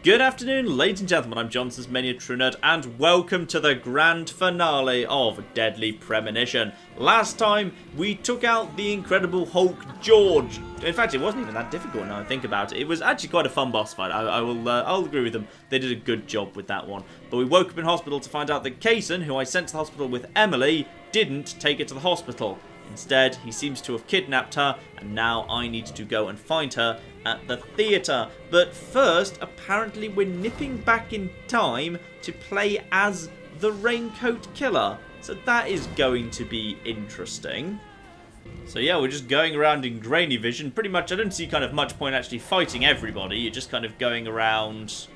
Good afternoon, ladies and gentlemen, I'm Johnson's Mania True Nerd, and welcome to the grand finale of Deadly Premonition. Last time, we took out the Incredible Hulk George. In fact, it wasn't even that difficult now I think about it. It was actually quite a fun boss fight. I'll agree with them. They did a good job with that one. But we woke up in hospital to find out that Kaysen, who I sent to the hospital with Emily, didn't take her to the hospital. Instead, he seems to have kidnapped her, and now I need to go and find her at the theatre. But first, apparently we're nipping back in time to play as the Raincoat Killer. So that is going to be interesting. So yeah, we're just going around in grainy vision. Pretty much, I don't see kind of much point actually fighting everybody. You're just kind of going around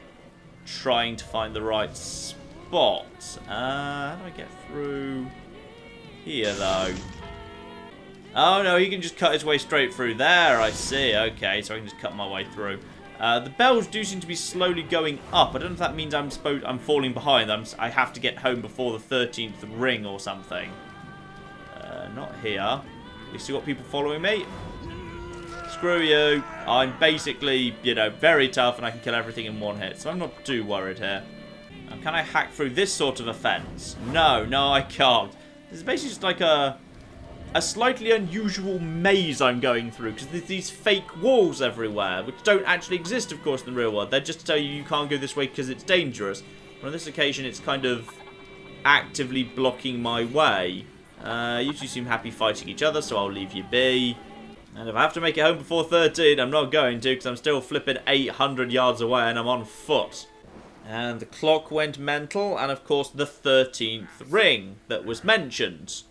trying to find the right spot. How do I get through here, though? Oh no, he can just cut his way straight through there, I see. Okay, so I can just cut my way through. The bells do seem to be slowly going up. I don't know if that means I'm falling behind. I have to get home before the 13th ring or something. Not here. We still got people following me. Screw you. I'm basically, you know, very tough and I can kill everything in one hit. So I'm not too worried here. Now, can I hack through this sort of a fence? No, I can't. This is basically just like a slightly unusual maze I'm going through, because there's these fake walls everywhere, which don't actually exist, of course, in the real world. They're just to tell you can't go this way because it's dangerous. But on this occasion, it's kind of actively blocking my way. You two seem happy fighting each other, so I'll leave you be. And if I have to make it home before 13, I'm not going to, because I'm still flipping 800 yards away and I'm on foot. And the clock went mental, and of course the 13th ring that was mentioned.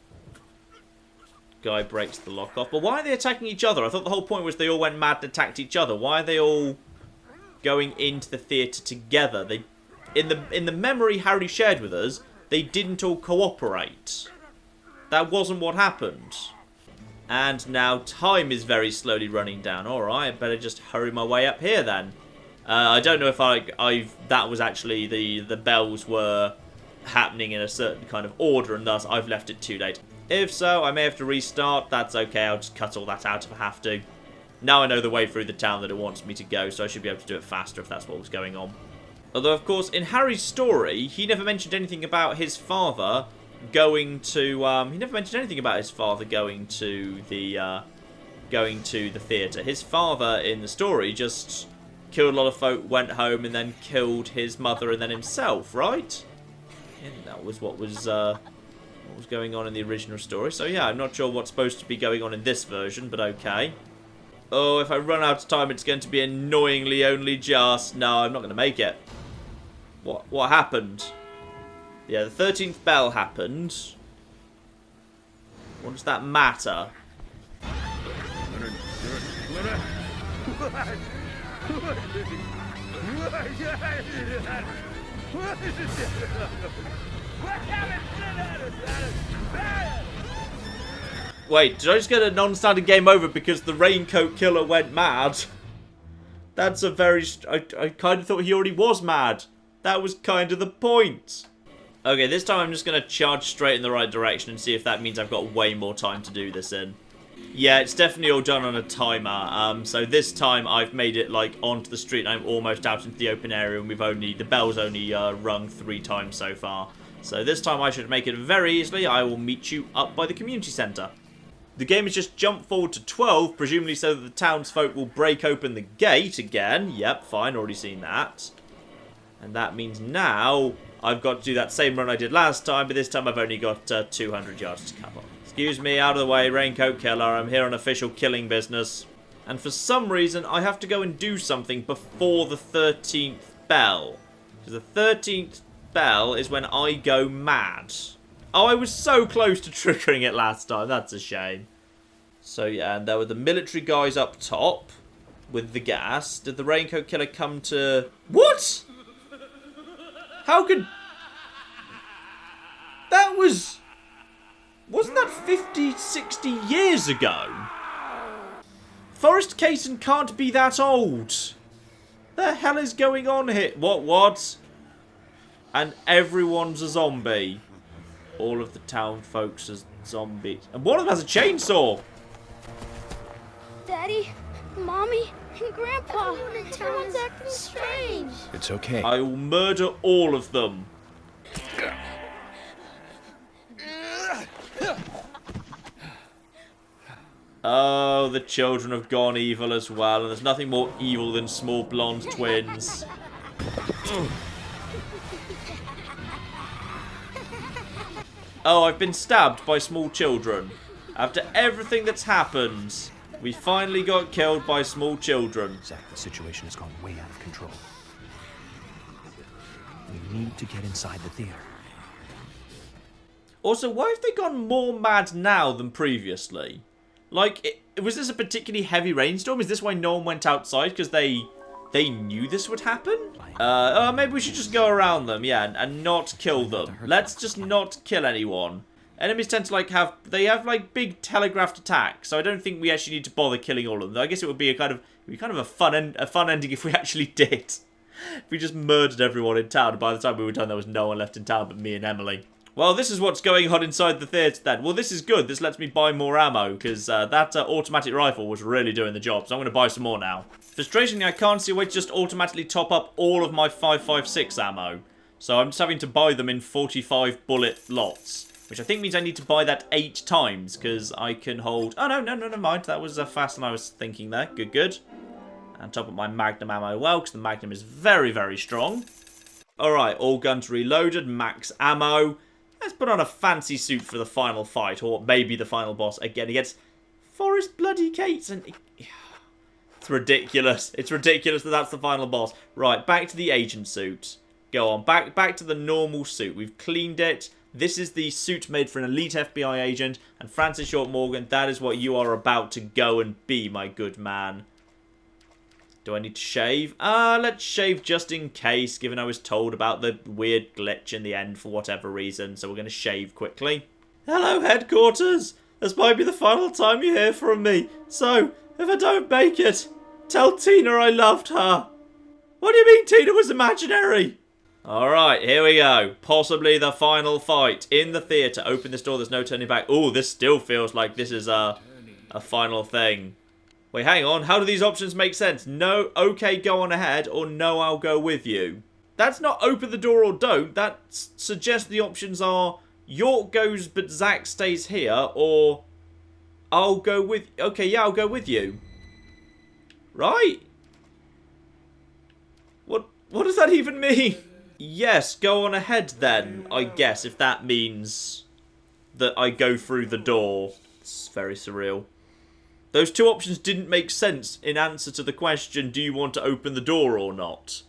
Guy breaks the lock off. But why are they attacking each other? I thought the whole point was they all went mad and attacked each other. Why are they all going into the theatre together? They, in the memory Harry shared with us, they didn't all cooperate. That wasn't what happened. And now time is very slowly running down. Alright, I better just hurry my way up here then. I don't know if that was actually the bells were happening in a certain kind of order, and thus I've left it too late. If so, I may have to restart. That's okay, I'll just cut all that out if I have to. Now I know the way through the town that it wants me to go, so I should be able to do it faster if that's what was going on. Although, of course, in Harry's story, he never mentioned anything about his father going to... he never mentioned anything about his father going to the theatre. His father, in the story, just killed a lot of folk, went home, and then killed his mother and then himself, right? Yeah, that was what was going on in the original story. So yeah, I'm not sure what's supposed to be going on in this version, but okay. Oh, if I run out of time, it's going to be annoyingly only just... No, I'm not going to make it. What happened? Yeah, the 13th bell happened. What does that matter? Wait, did I just get a non-standard game over because the Raincoat Killer went mad? That's a very... I kind of thought he already was mad. That was kind of the point. Okay, this time I'm just going to charge straight in the right direction and see if that means I've got way more time to do this in. Yeah, it's definitely all done on a timer. So this time I've made it like onto the street and I'm almost out into the open area, and the bell's only rung 3 times so far. So this time I should make it very easily. I will meet you up by the community centre. The game has just jumped forward to 12, presumably so that the townsfolk will break open the gate again. Yep, fine, already seen that. And that means now I've got to do that same run I did last time, but this time I've only got 200 yards to cover. Excuse me, out of the way, Raincoat Killer. I'm here on official killing business. And for some reason, I have to go and do something before the 13th bell. Because the 13th bell is when I go mad. Oh, I was so close to triggering it last time. That's a shame. So yeah, and there were the military guys up top with the gas. Did the Raincoat Killer come to... What? How could... That was... Wasn't that 50, 60 years ago? Forrest Kaysen can't be that old. The hell is going on here? What? And everyone's a zombie. All of the town folks are zombies. And one of them has a chainsaw. Daddy, Mommy, Grandpa, everyone's acting strange. It's okay. I will murder all of them. Oh, the children have gone evil as well, and there's nothing more evil than small blonde twins. Oh, I've been stabbed by small children. After everything that's happened, we finally got killed by small children. Zach, the situation has gone way out of control. We need to get inside the theater. Also, why have they gone more mad now than previously? Like, was this a particularly heavy rainstorm? Is this why no one went outside? Because they knew this would happen? Maybe we should just go around them, yeah, and not kill them. Let's just not kill anyone. Enemies tend to, like, have big telegraphed attacks, so I don't think we actually need to bother killing all of them. I guess it would be a kind of a fun ending if we actually did. If we just murdered everyone in town, and by the time we were done, there was no one left in town but me and Emily. Well, this is what's going on inside the theatre then. Well, this is good. This lets me buy more ammo, because that automatic rifle was really doing the job. So I'm going to buy some more now. Frustratingly, I can't see a way to just automatically top up all of my 5.56 ammo. So I'm just having to buy them in 45 bullet lots. Which I think means I need to buy that 8 times, because I can hold... Oh, no, never mind. That was faster than I was thinking there. Good. And top up my Magnum ammo well, because the Magnum is very, very strong. Alright, all guns reloaded, max ammo. Let's put on a fancy suit for the final fight, or maybe the final boss again against Forrest Bloody Cates. And it's ridiculous. It's ridiculous that that's the final boss. Right, back to the agent suit. Go on, back to the normal suit. We've cleaned it. This is the suit made for an elite FBI agent. And Francis Short Morgan, that is what you are about to go and be, my good man. Do I need to shave? Let's shave just in case, given I was told about the weird glitch in the end for whatever reason. So we're going to shave quickly. Hello, headquarters. This might be the final time you hear from me. So, if I don't make it, tell Tina I loved her. What do you mean Tina was imaginary? Alright, here we go. Possibly the final fight in the theatre. Open this door, there's no turning back. Oh, this still feels like this is a final thing. Wait, hang on. How do these options make sense? No, okay, go on ahead, or no, I'll go with you. That's not open the door or don't. That suggests the options are York goes but Zach stays here, or I'll go with... Okay, yeah, I'll go with you. Right? What does that even mean? Yes, go on ahead then, I guess, if that means that I go through the door. It's very surreal. Those two options didn't make sense in answer to the question, do you want to open the door or not?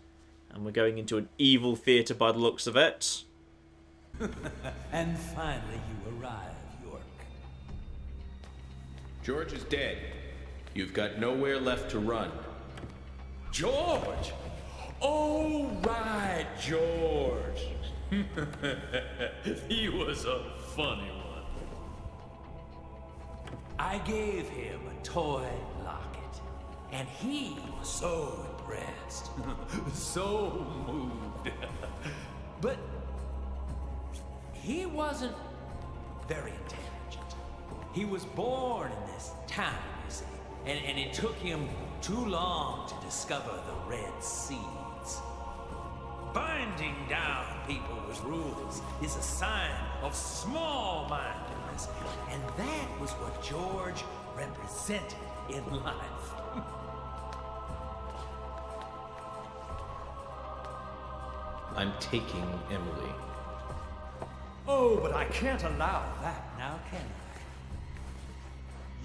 And we're going into an evil theatre by the looks of it. And finally you arrive, York. George is dead. You've got nowhere left to run. George! Oh, right, George. He was a funny one. I gave him a toy locket, and he was so impressed, so moved. But he wasn't very intelligent. He was born in this town, you see, and it took him too long to discover the red seeds. Binding down people with rules is a sign of small-mindedness, and that was what George represented in life. I'm taking Emily. Oh, but I can't allow that now, can I?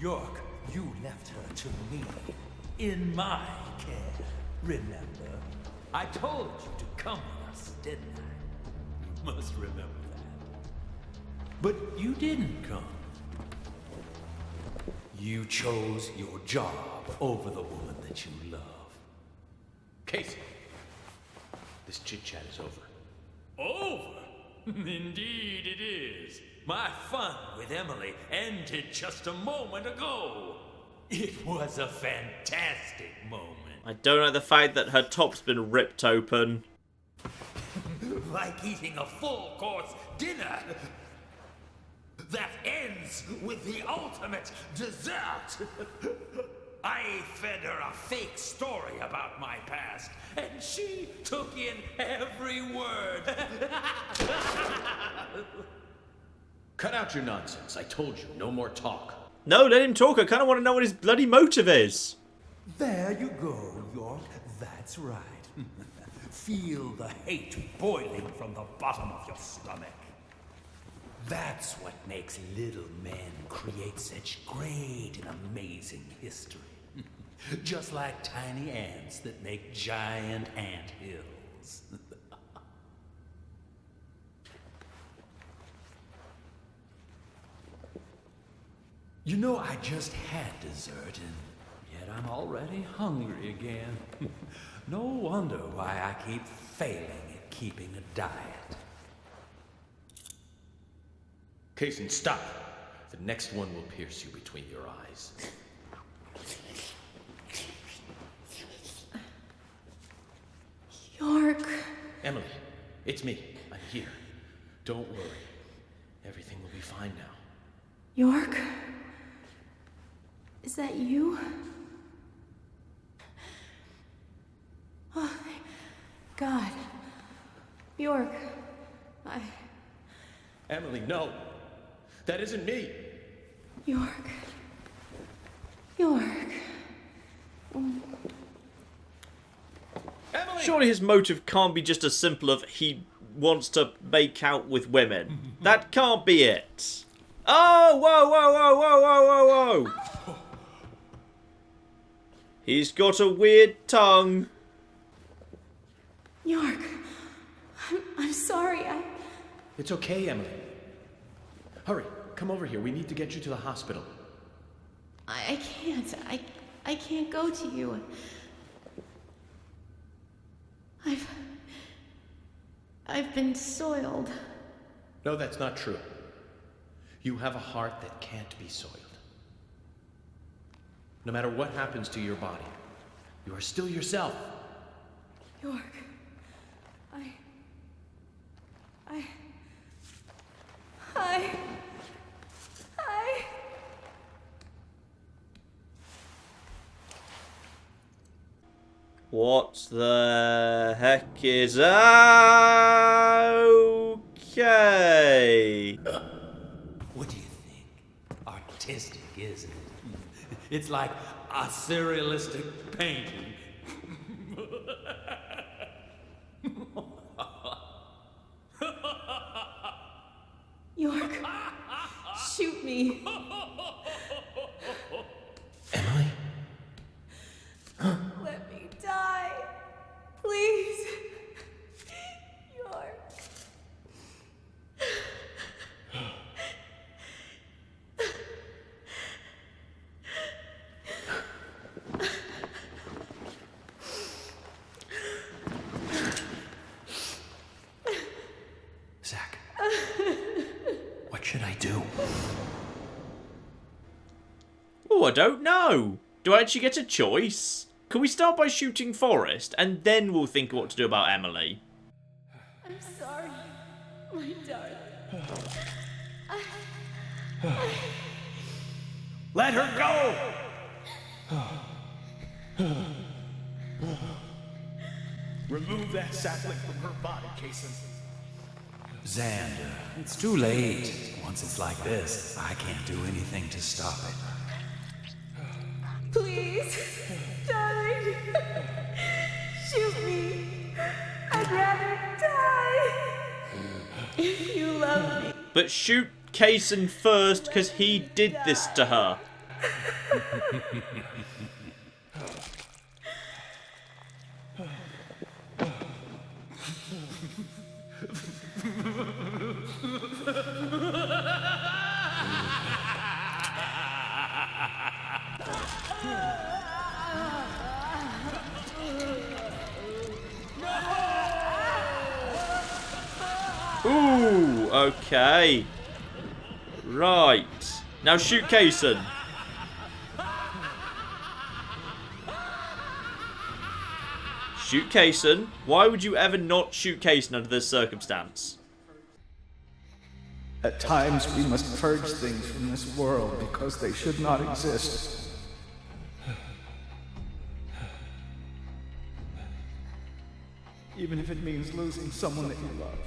York, you left her to me, in my care, remember? I told you to come with us, didn't I? You must remember that. But you didn't come. You chose your job over the woman that you love. Casey, this chit-chat is over. Over? Indeed it is. My fun with Emily ended just a moment ago. It was a fantastic moment. I don't like the fact that her top's been ripped open. Like eating a full-course dinner that ends with the ultimate dessert. I fed her a fake story about my past, and she took in every word. Cut out your nonsense. I told you, no more talk. No, let him talk. I kind of want to know what his bloody motive is. There you go, York. That's right. Feel the hate boiling from the bottom of your stomach. That's what makes little men create such great and amazing history. Just like tiny ants that make giant ant hills. You know, I just had dessert, and yet I'm already hungry again. No wonder why I keep failing at keeping a diet. Kaysen, stop. The next one will pierce you between your eyes. York. Emily, it's me. I'm here. Don't worry. Everything will be fine now. York? Is that you? Oh, thank God. York, Emily, no. That isn't me. York. York. Emily! Surely his motive can't be just as simple of he wants to make out with women. That can't be it. Oh, whoa, whoa, whoa, whoa, whoa, whoa, whoa. He's got a weird tongue. York. I'm sorry. It's okay, Emily. Hurry, come over here. We need to get you to the hospital. I can't. I can't go to you. I've been soiled. No, that's not true. You have a heart that can't be soiled. No matter what happens to your body, you are still yourself. York. What the heck is okay? What do you think? Artistic, isn't it? It's like a surrealistic painting. York. Shoot me. Emily? Let me die. Please. York. Zach. What should I do? Oh, I don't know. Do I actually get a choice? Can we start by shooting Forrest, and then we'll think what to do about Emily? I'm sorry, my darling. Let her go! Remove that sapling from her body, Kaysen. Xander, it's too late. Once it's like this, I can't do anything to stop it. Please, darling. Shoot me. I'd rather die. If you love me. But shoot Kaysen first, because he did this to her. Ooh, okay. Right. Now shoot Kaysen. Shoot Kaysen. Why would you ever not shoot Kaysen under this circumstance? At times we must purge things from this world because they should not exist. even if it means losing someone that you love.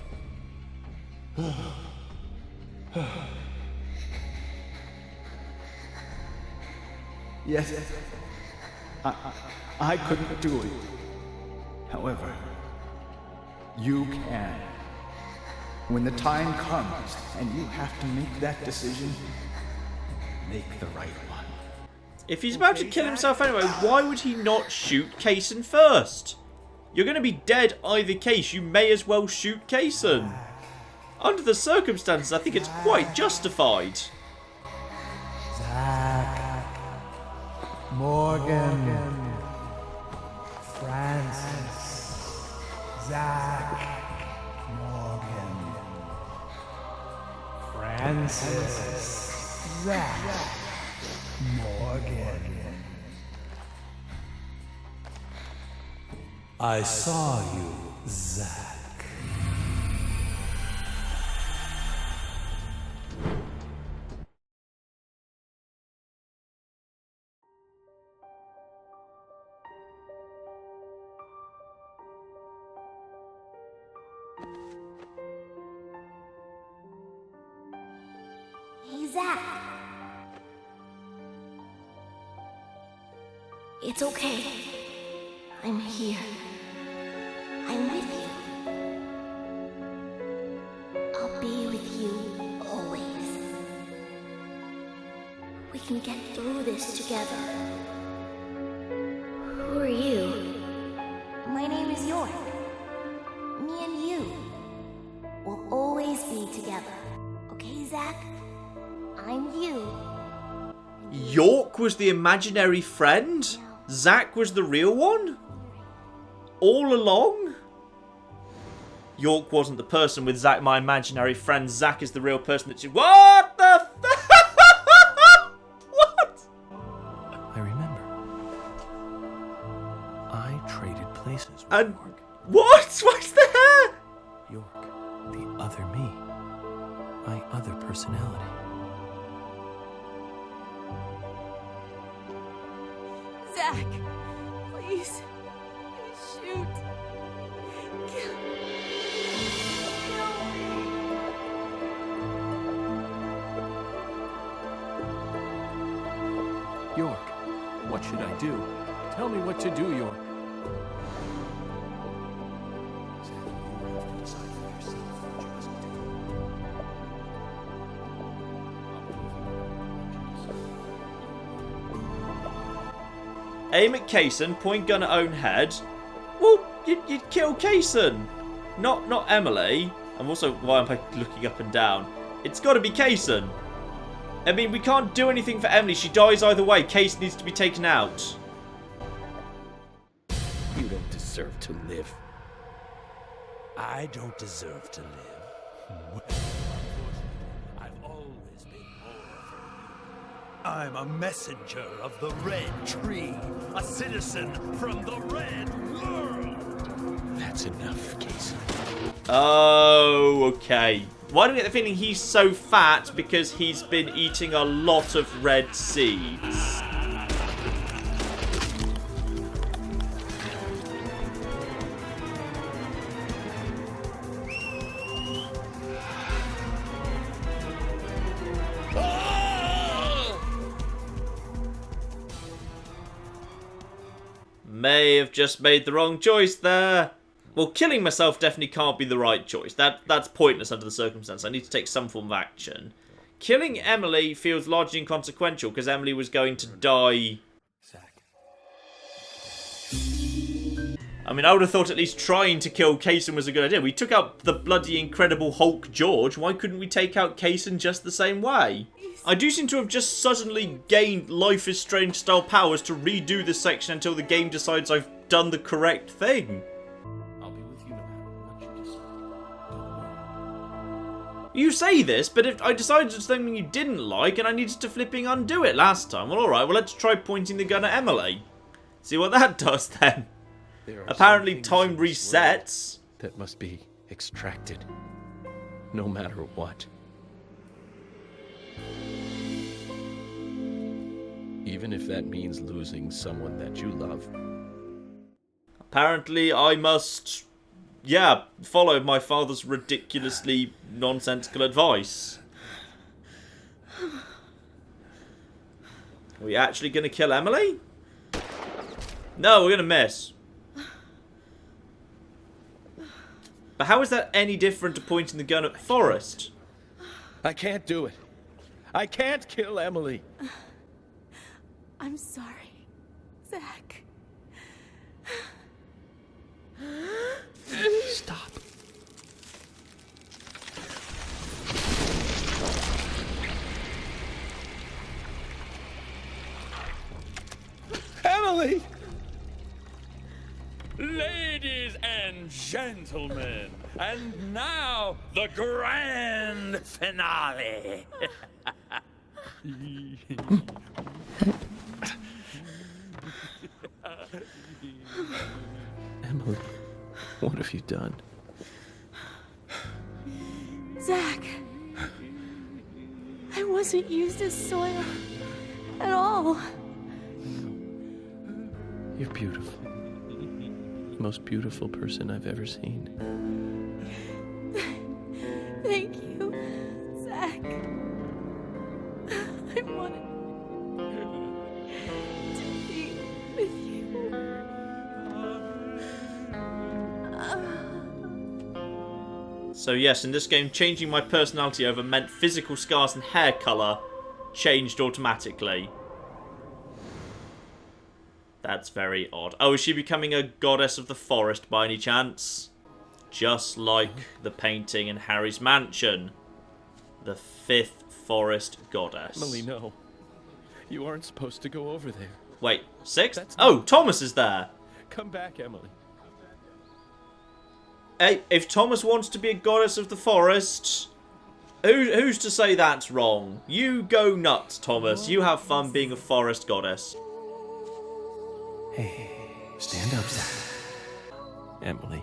Yes, I couldn't do it. However, you can. When the time comes and you have to make that decision, make the right one. If he's about to kill himself anyway, why would he not shoot Kaysen first? You're going to be dead either case. You may as well shoot Kaysen. Under the circumstances, I think it's quite justified. Zach, Morgan, Francis, Zach, Morgan, Francis, Zach, Morgan. I saw you, Zach. Hey, Zach. It's okay. I'm here. I'm with you. I'll be with you always. We can get through this together. Who are you? My name is York. Me and you will always be together. Okay, Zach? I'm you. York was the imaginary friend? Zach was the real one? All along? York wasn't the person with Zach, my imaginary friend. Zach is the real person that you... What the What? I remember. I traded places with And York. what? What's the hair? York, the other me. My other personality. Zach, please. Shoot. Kill me. York, what should I do? Tell me what to do, York. Aim at Kaysen, point gun at own head. Well, you'd kill Kaysen, not Emily. And also, why am I looking up and down? It's got to be Kaysen. I mean, we can't do anything for Emily. She dies either way. Kaysen needs to be taken out. You don't deserve to live. I don't deserve to live. I've always been more. I'm a messenger of the Red Tree, a citizen from the Red World. That's enough, Casey. Oh, okay. Why do we get the feeling he's so fat? Because he's been eating a lot of red seeds. May have just made the wrong choice there. Well, killing myself definitely can't be the right choice. That's pointless under the circumstance. I need to take some form of action. Killing Emily feels largely inconsequential because Emily was going to die. I mean, I would have thought at least trying to kill Kaysen was a good idea. We took out the bloody Incredible Hulk George. Why couldn't we take out Kaysen just the same way? I do seem to have just suddenly gained Life is Strange style powers to redo this section until the game decides I've done the correct thing. I'll be with you no matter what you decide. Don't worry. You say this, but if I decided something you didn't like and I needed to flipping undo it last time, well, alright, well, let's try pointing the gun at Emily. See what that does then. There are Apparently some time things in this world resets. that must be extracted, no matter what. Even if that means losing someone that you love. Apparently I must yeah, followed my father's ridiculously nonsensical advice. Are we actually going to kill Emily? No, we're going to miss. But how is that any different to pointing the gun at Forrest? I can't do it. I can't kill Emily. I'm sorry, Zach. Stop. Emily! Ladies and gentlemen, and now the grand finale. Emily, what have you done? Zach, I wasn't used as soil at all. You're beautiful. The most beautiful person I've ever seen. Thank you, Zach. I wanted to be with you. So yes, in this game, changing my personality over meant physical scars and hair colour changed automatically. That's very odd. Oh, is she becoming a goddess of the forest by any chance? Just like the painting in Harry's mansion. The 5th forest goddess. Emily, no. You aren't supposed to go over there. Wait, 6th? That's Oh, Thomas is there. Come back, Emily. Hey, if Thomas wants to be a goddess of the forest, who's to say that's wrong? You go nuts, Thomas. You have fun being a forest goddess. Hey, stand up, Zach. Emily,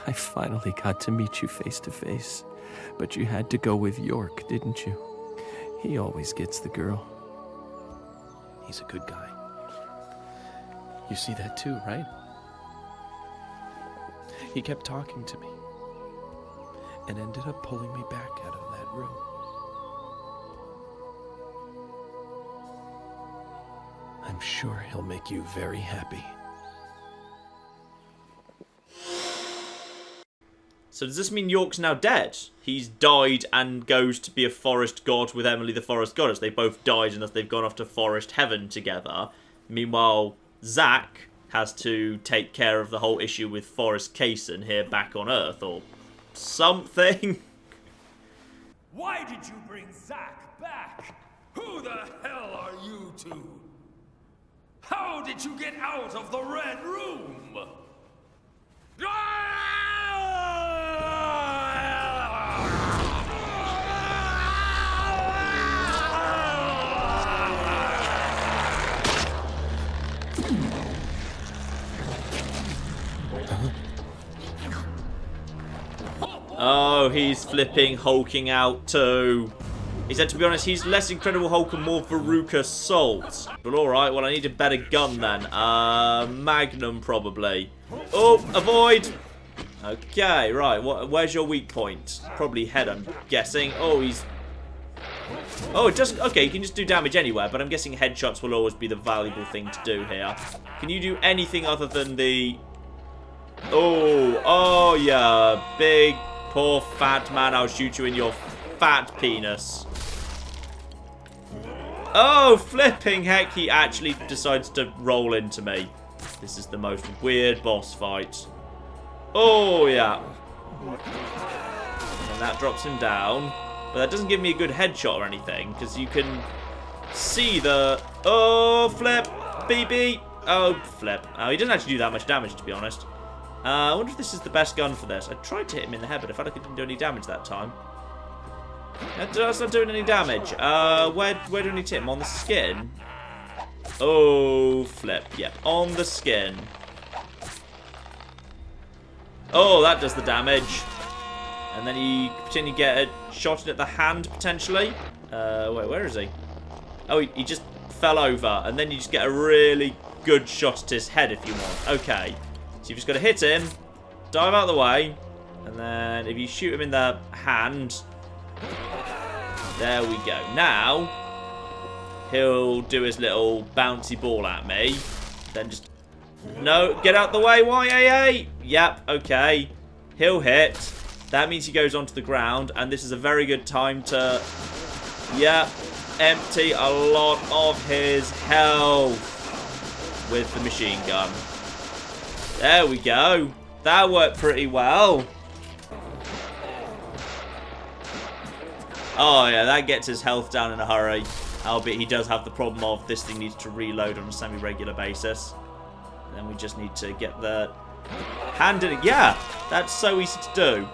I finally got to meet you face to face. But you had to go with York, didn't you? He always gets the girl. He's a good guy. You see that too, right? He kept talking to me and ended up pulling me back out of that room. I'm sure he'll make you very happy. So does this mean York's now dead? He's died and goes to be a forest god with Emily the forest goddess. They both died and they've gone off to forest heaven together. Meanwhile, Zach has to take care of the whole issue with Forrest Kaysen here back on Earth or something. Why did you bring Zach back? Who the hell are you two? How did you get out of the Red Room? Oh, he's flipping hulking out too. He said, to be honest, he's less Incredible Hulk and more Veruca Salt. But alright, well, I need a better gun then. Magnum, probably. Oh, avoid! Okay, right, where's your weak point? Probably head, I'm guessing. Oh, he's... Oh, it doesn't... Okay, you can just do damage anywhere, but I'm guessing headshots will always be the valuable thing to do here. Can you do anything other than the... Oh, yeah, big, poor, fat man, I'll shoot you in your fat penis. Oh, flipping heck, he actually decides to roll into me. This is the most weird boss fight. Oh, yeah. And that drops him down. But that doesn't give me a good headshot or anything, because you can see the... Oh, flip. BB. Oh, flip. Oh, he doesn't actually do that much damage, to be honest. I wonder if this is the best gun for this. I tried to hit him in the head, but I felt like it didn't do any damage that time. That's not doing any damage. Where do I need to hit him? On the skin? Oh, flip. Yep, on the skin. Oh, that does the damage. And then you continue to get a shot at the hand, potentially. Wait, where is he? Oh, he just fell over. And then you just get a really good shot at his head if you want. Okay. So you've just got to hit him. dive out of the way. And then if you shoot him in the hand, there we go. Now, he'll do his little bouncy ball at me. Then just, no, get out the way, YAA. Yep, okay. He'll hit. That means he goes onto the ground. And this is a very good time to, yep, empty a lot of his health with the machine gun. There we go. That worked pretty well. Oh yeah, that gets his health down in a hurry. Albeit he does have the problem of this thing needs to reload on a semi-regular basis. And then we just need to get the hand in it. Yeah, that's so easy to do.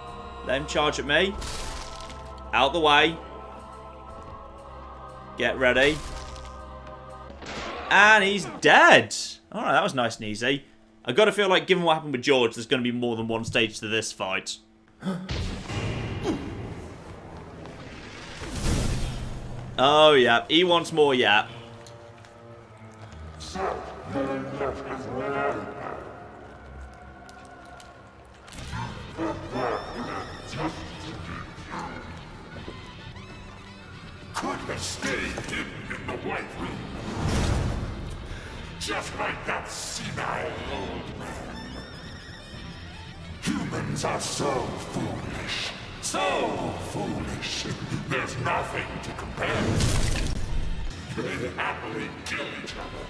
Let him charge at me. Out the way. Get ready. And he's dead. Alright, that was nice and easy. I gotta feel like, given what happened with George, there's gonna be more than one stage to this fight. Oh, yeah. He wants more, yeah. Could have stayed hidden in the White Room. Just like that senile old man. Humans are so foolish. So foolish. There's nothing to compare. They happily kill each other.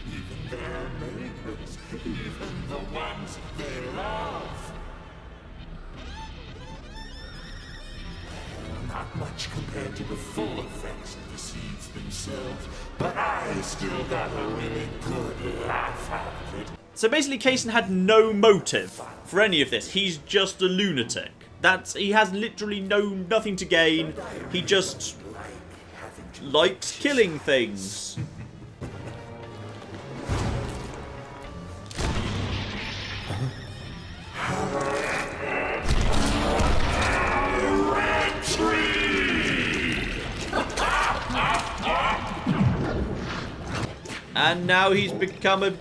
Even their neighbors. Even the ones they love. Not much compared to the full effects of the seeds themselves, but I still got a really good laugh out of it. So basically, Kaysen had no motive for any of this. He's just a lunatic. He has literally nothing to gain. He just likes killing things. And now he's become a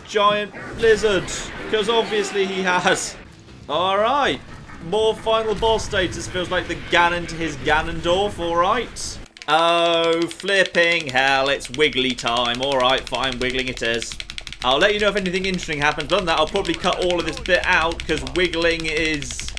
giant lizard. Because obviously he has. Alright. More final boss stages. Feels like the Ganon to his Ganondorf. Alright. Oh, flipping hell. It's wiggly time. Alright, fine. Wiggling it is. I'll let you know if anything interesting happens. Other than that, I'll probably cut all of this bit out. Because wiggling is,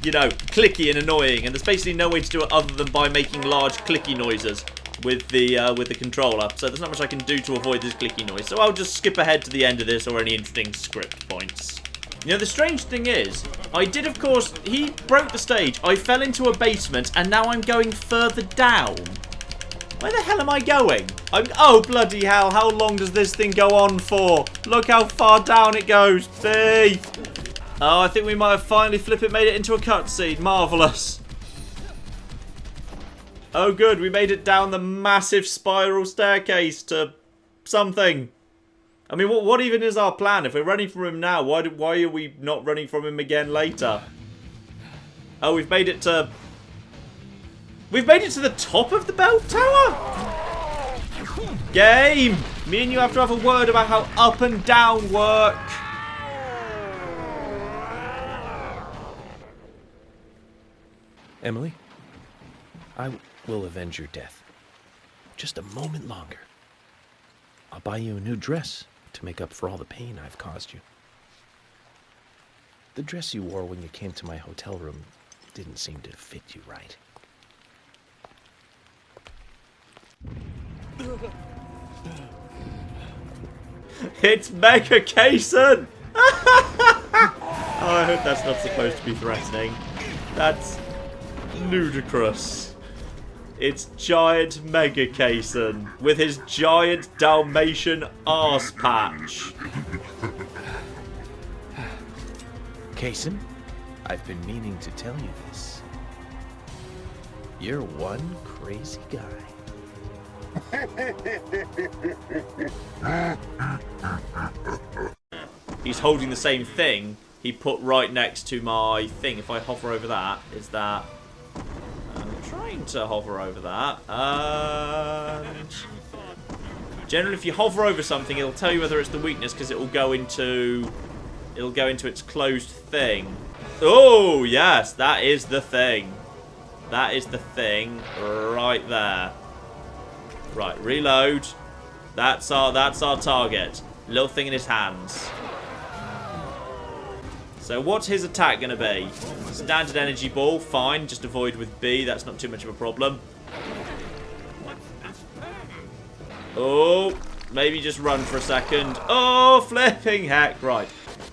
you know, clicky and annoying. And there's basically no way to do it other than by making large clicky noises with the controller, so there's not much I can do to avoid this clicky noise, so I'll just skip ahead to the end of this or any interesting script points. You know, the strange thing is, I did, of course, he broke the stage, I fell into a basement, and now I'm going further down. Where the hell am I going? Oh, bloody hell, how long does this thing go on for? Look how far down it goes, B! Oh, I think we might have finally made it into a cutscene, marvellous. Oh good, we made it down the massive spiral staircase to something. I mean, what even is our plan? If we're running from him now, why are we not running from him again later? Oh, we've made it to the top of the bell tower? Game! Me and you have to have a word about how up and down work. Emily, I will avenge your death. Just a moment longer. I'll buy you a new dress to make up for all the pain I've caused you. The dress you wore when you came to my hotel room didn't seem to fit you right. It's Mega Kaysen! Oh, I hope that's not supposed to be threatening. That's ludicrous. It's giant Mega Kaysen with his giant Dalmatian arse patch. Kaysen, I've been meaning to tell you this. You're one crazy guy. He's holding the same thing he put right next to my thing. If I hover over that, is that... I'm trying to hover over that. And generally, if you hover over something, it'll tell you whether it's the weakness, because it will go into it'll go into its closed thing. Oh, yes, that is the thing. That is the thing right there. Right, reload. That's our target. Little thing in his hands. So what's his attack going to be? Standard energy ball, fine. Just avoid with B. That's not too much of a problem. Oh, maybe just run for a second. Oh, flipping heck. Right.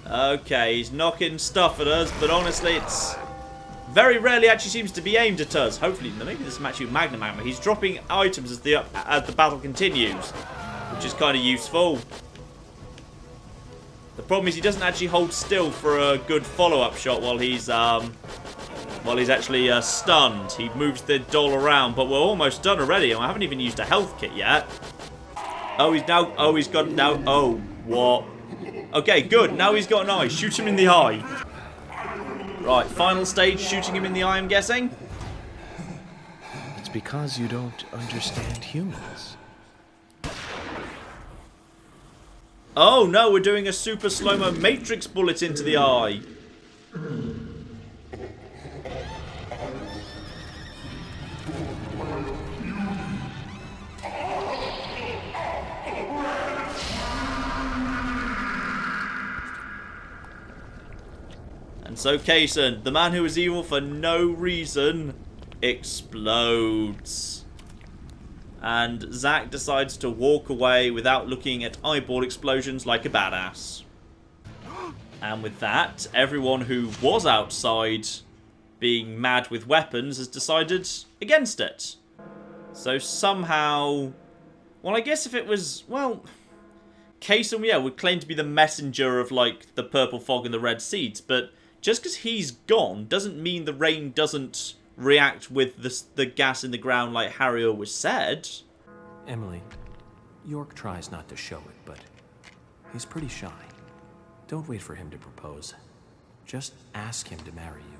Okay, he's knocking stuff at us, but honestly, it's very rarely actually seems to be aimed at us. Hopefully, maybe this is actually Magnum Hammer. He's dropping items as the battle continues, which is kind of useful. The problem is he doesn't actually hold still for a good follow-up shot while he's actually stunned. He moves the doll around, but we're almost done already, and I haven't even used a health kit yet. Oh, he's got now. Oh, what? Okay, good. Now he's got an eye. Shoot him in the eye. Right, final stage, shooting him in the eye, I'm guessing. It's because you don't understand humans. Oh no, we're doing a super slow-mo matrix bullet into the eye. And so Kaysen, the man who is evil for no reason, explodes. And Zack decides to walk away without looking at eyeball explosions like a badass. And with that, everyone who was outside being mad with weapons has decided against it. So somehow... Well, I guess if it was... Well... Kaysen, yeah, would claim to be the messenger of, like, the purple fog and the red seeds, but just because he's gone doesn't mean the rain doesn't react with the gas in the ground like Harry always said. Emily, York tries not to show it, but he's pretty shy. Don't wait for him to propose. Just ask him to marry you.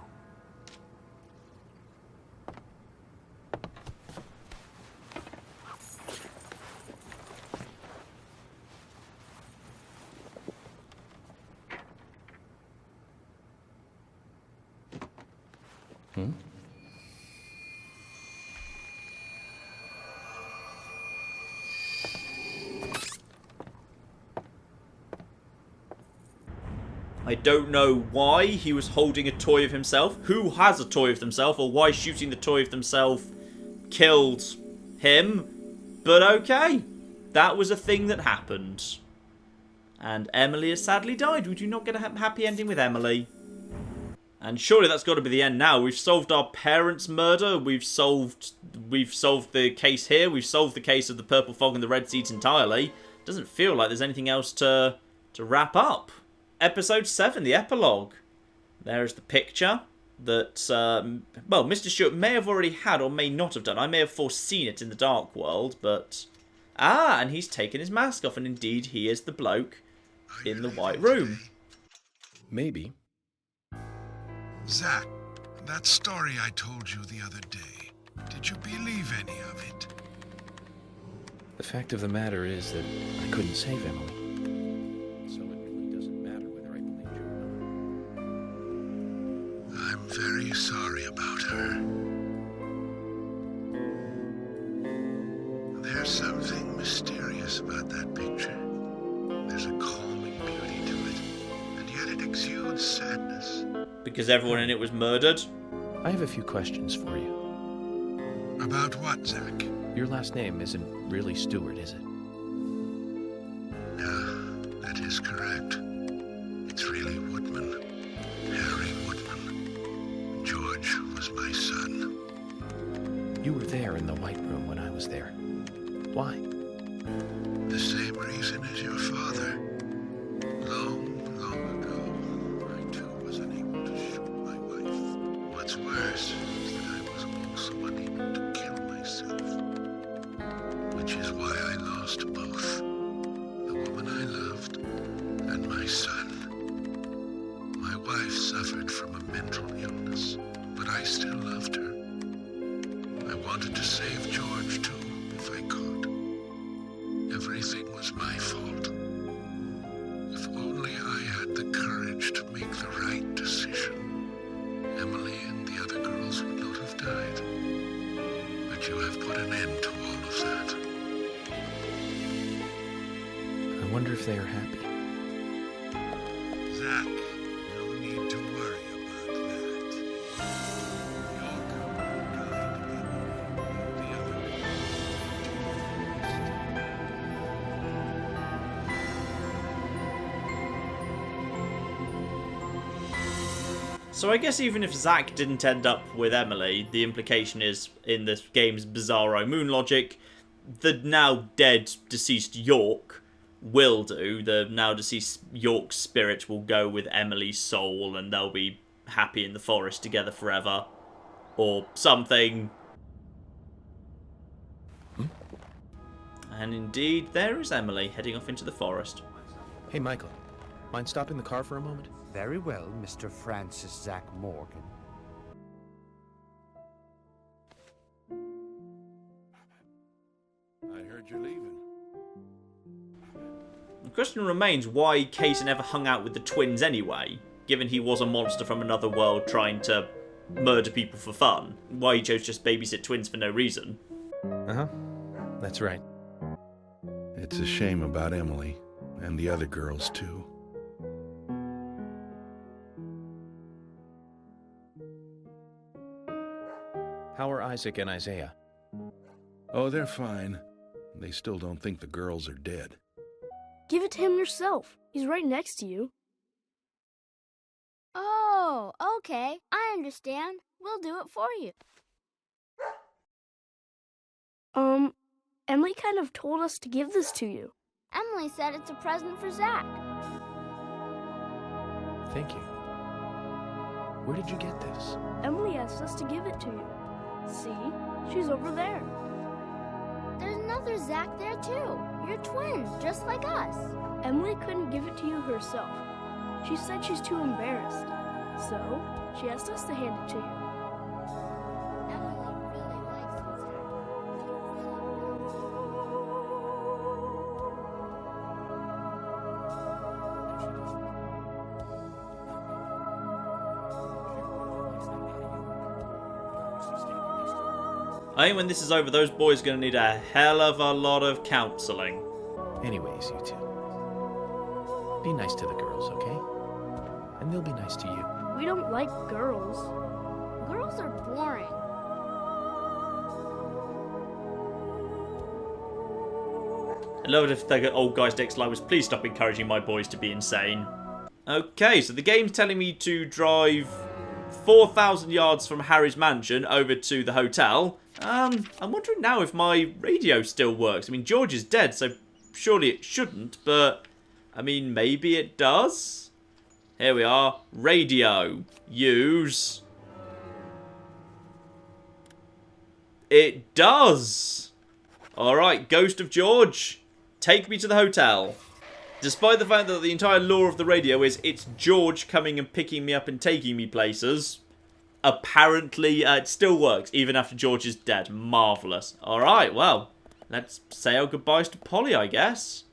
I don't know why he was holding a toy of himself, who has a toy of themselves, or why shooting the toy of themselves killed him. But okay, that was a thing that happened. And Emily has sadly died. We do not get a happy ending with Emily. And surely that's got to be the end now. We've solved our parents' murder. We've solved the case here. We've solved the case of the purple fog and the red seeds entirely. Doesn't feel like there's anything else to wrap up. Episode 7, the epilogue. There's the picture that, well, Mr. Stewart may have already had or may not have done. I may have foreseen it in the Dark World, but... Ah, and he's taken his mask off, and indeed he is the bloke in the white room. Maybe. Zack, that story I told you the other day, did you believe any of it? The fact of the matter is that I couldn't save Emily. So it really doesn't matter whether I believe you or not. I'm very sorry about her. There's something mysterious about that picture. There's a calming beauty to it, and yet it exudes sadness. Because everyone in it was murdered? I have a few questions for you. About what, Zack? Your last name isn't really Stewart, is it? No, that is correct. It's really Woodman. Harry Woodman. George was my son. You were there in the White Room when I was there. Why? The same reason as your father. Long, long ago, I too was unable to shoot my wife. What's worse is that I was also unable to kill myself. Which is why I lost both. The woman I loved and my son. My wife suffered from a mental illness, but I still loved her. I wanted to save George too, if I could. Everything was my fault. If only I had the courage if they are happy. Zach, no need to worry about that. York will guide Emily and the other So I guess even if Zach didn't end up with Emily, the implication is, in this game's bizarro moon logic, the now dead, deceased York will do. The now deceased York spirit will go with Emily's soul and they'll be happy in the forest together forever. Or something. And indeed, there is Emily heading off into the forest. Hey, Michael. Mind stopping the car for a moment? Very well, Mr. Francis Zach Morgan. I heard you're leaving. The question remains why Kaysen ever hung out with the twins anyway, given he was a monster from another world trying to murder people for fun. Why he chose just babysit twins for no reason. Uh-huh. That's right. It's a shame about Emily, and the other girls too. How are Isaac and Isaiah? Oh, they're fine. They still don't think the girls are dead. Give it to him yourself. He's right next to you. Oh, okay. I understand. We'll do it for you. Emily kind of told us to give this to you. Emily said it's a present for Zach. Thank you. Where did you get this? Emily asked us to give it to you. See? She's over there. There's another Zach there too. You're twins, just like us. Emily couldn't give it to you herself. She said she's too embarrassed. So, she asked us to hand it to you. Emily really likes you, Zach. I think when this is over, those boys are going to need a hell of a lot of counselling. Anyways, you two. Be nice to the girls, okay? And they'll be nice to you. We don't like girls. Girls are boring. I love it if the old guy's next line was, please stop encouraging my boys to be insane. Okay, so the game's telling me to drive 4,000 yards from Harry's mansion over to the hotel. I'm wondering now if my radio still works. I mean, George is dead, so surely it shouldn't, but I mean, maybe it does? Here we are. Radio. Use. It does! Alright, Ghost of George, take me to the hotel. Despite the fact that the entire lore of the radio is it's George coming and picking me up and taking me places, apparently it still works, even after George is dead. Marvellous. Alright, well, let's say our goodbyes to Polly, I guess.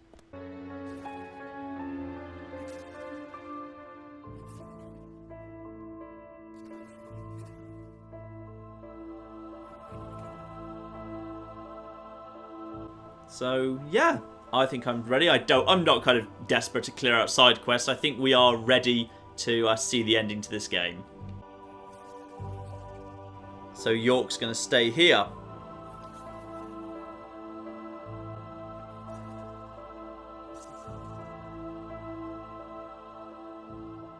So, yeah, I think I'm ready. I'm not kind of desperate to clear out side quests. I think we are ready to see the ending to this game. So York's going to stay here.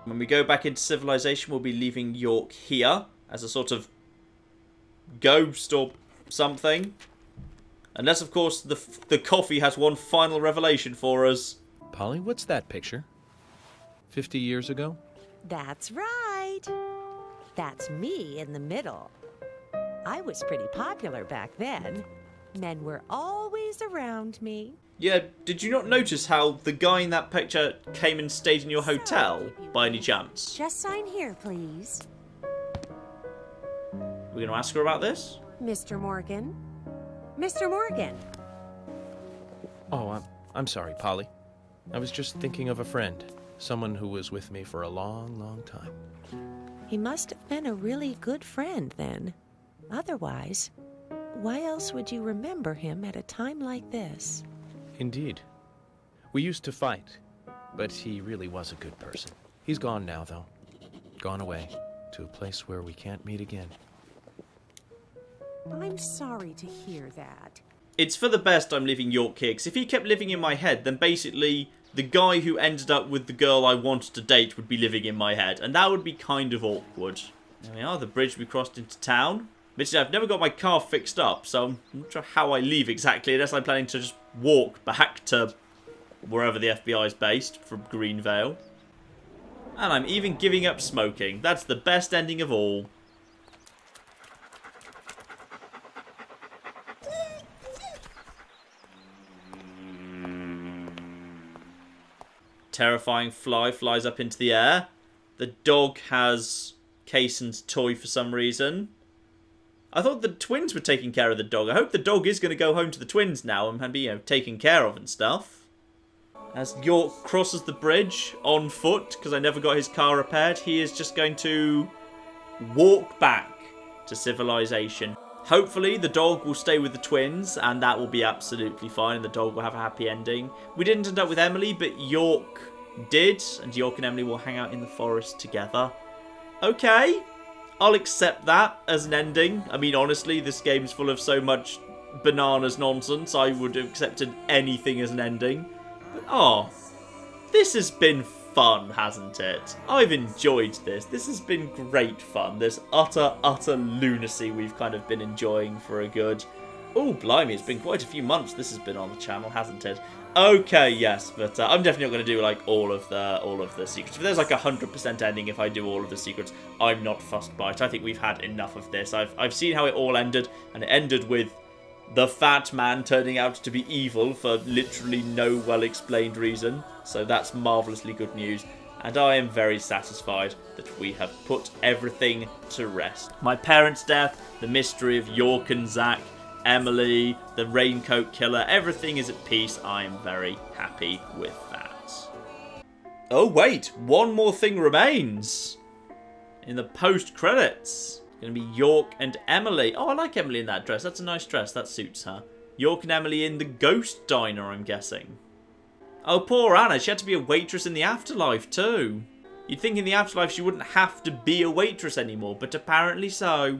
When we go back into civilization, we'll be leaving York here as a sort of ghost or something. Unless, of course, the coffee has one final revelation for us. Polly, what's that picture? 50 years ago? That's right. That's me in the middle. I was pretty popular back then. Men were always around me. Yeah, did you not notice how the guy in that picture came and stayed in your hotel, by any chance? Just sign here, please. We're going to ask her about this? Mr. Morgan. Mr. Morgan. Oh, I'm sorry, Polly. I was just thinking of a friend. Someone who was with me for a long, long time. He must have been a really good friend then. Otherwise, why else would you remember him at a time like this? Indeed. We used to fight, but he really was a good person. He's gone now, though. Gone away to a place where we can't meet again. I'm sorry to hear that. It's for the best I'm leaving York here, because if he kept living in my head, then basically the guy who ended up with the girl I wanted to date would be living in my head, and that would be kind of awkward. There we are, the bridge we crossed into town. Admittedly, I've never got my car fixed up, so I'm not sure how I leave exactly, unless I'm planning to just walk back to wherever the FBI is based, from Greenvale. And I'm even giving up smoking. That's the best ending of all. Terrifying fly flies up into the air. The dog has Kaysen's toy for some reason. I thought the twins were taking care of the dog. I hope the dog is going to go home to the twins now and be, taken care of and stuff. As York crosses the bridge on foot, because I never got his car repaired, he is just going to walk back to civilization. Hopefully the dog will stay with the twins, and that will be absolutely fine, and the dog will have a happy ending. We didn't end up with Emily, but York did, and York and Emily will hang out in the forest together. Okay, I'll accept that as an ending. I mean, honestly, this game's full of so much bananas nonsense, I would have accepted anything as an ending. But, oh, this has been fun, hasn't it? I've enjoyed this. This has been great fun. This utter lunacy we've kind of been enjoying for a good... Oh, blimey, it's been quite a few months this has been on the channel, hasn't it? Okay, yes, but I'm definitely not going to do like all of the secrets. If there's like 100% ending if I do all of the secrets, I'm not fussed by it. I think we've had enough of this. I've seen how it all ended, and it ended with the fat man turning out to be evil for literally no well-explained reason. So that's marvellously good news. And I am very satisfied that we have put everything to rest. My parents' death, the mystery of York and Zack, Emily, the Raincoat Killer, everything is at peace. I am very happy with that. Oh wait, one more thing remains. In the post-credits, it's going to be York and Emily. Oh, I like Emily in that dress. That's a nice dress. That suits her. York and Emily in the ghost diner, I'm guessing. Oh, poor Anna. She had to be a waitress in the afterlife too. You'd think in the afterlife she wouldn't have to be a waitress anymore, but apparently so.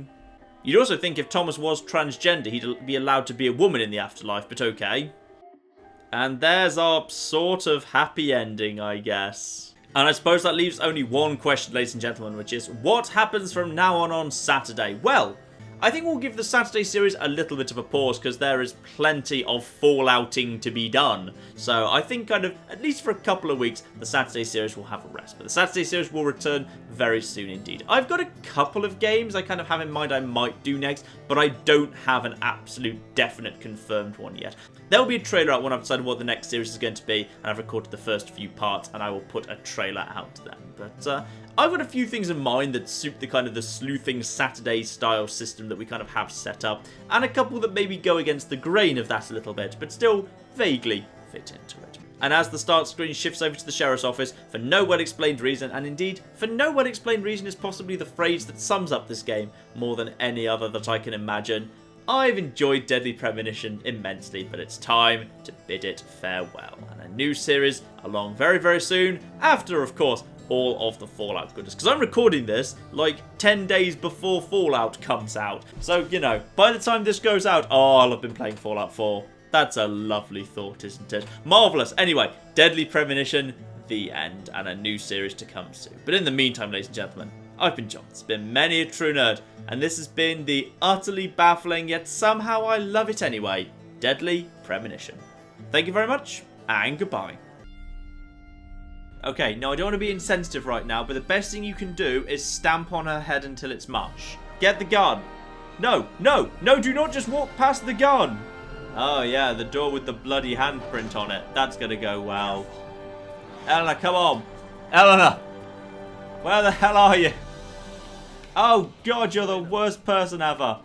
You'd also think if Thomas was transgender, he'd be allowed to be a woman in the afterlife, but okay. And there's our sort of happy ending, I guess. And I suppose that leaves only one question, ladies and gentlemen, which is, what happens from now on Saturday? Well, I think we'll give the Saturday series a little bit of a pause because there is plenty of fallouting to be done. So I think kind of, at least for a couple of weeks, the Saturday series will have a rest. But the Saturday series will return very soon indeed. I've got a couple of games I kind of have in mind I might do next, but I don't have an absolute definite confirmed one yet. There will be a trailer out when I've decided what the next series is going to be, and I've recorded the first few parts, and I will put a trailer out then. But I've got a few things in mind that suit the kind of the sleuthing Saturday style system that we kind of have set up, and a couple that maybe go against the grain of that a little bit, but still vaguely fit into it. And as the start screen shifts over to the sheriff's office, for no well-explained reason, and indeed, for no well-explained reason is possibly the phrase that sums up this game more than any other that I can imagine, I've enjoyed Deadly Premonition immensely, but it's time to bid it farewell. And a new series along very, very soon, after, of course, all of the Fallout goodness. Because I'm recording this, like, 10 days before Fallout comes out. So, you know, by the time this goes out, I'll have been playing Fallout 4. That's a lovely thought, isn't it? Marvellous. Anyway, Deadly Premonition, the end, and a new series to come soon. But in the meantime, ladies and gentlemen, I've been John. It's been many a true nerd, and this has been the utterly baffling, yet somehow I love it anyway, Deadly Premonition. Thank you very much, and goodbye. Okay, now I don't want to be insensitive right now, but the best thing you can do is stamp on her head until it's mush. Get the gun. No, no, no, do not just walk past the gun. Oh yeah, the door with the bloody handprint on it. That's going to go well. Eleanor, come on. Eleanor. Where the hell are you? Oh God, you're the worst person ever.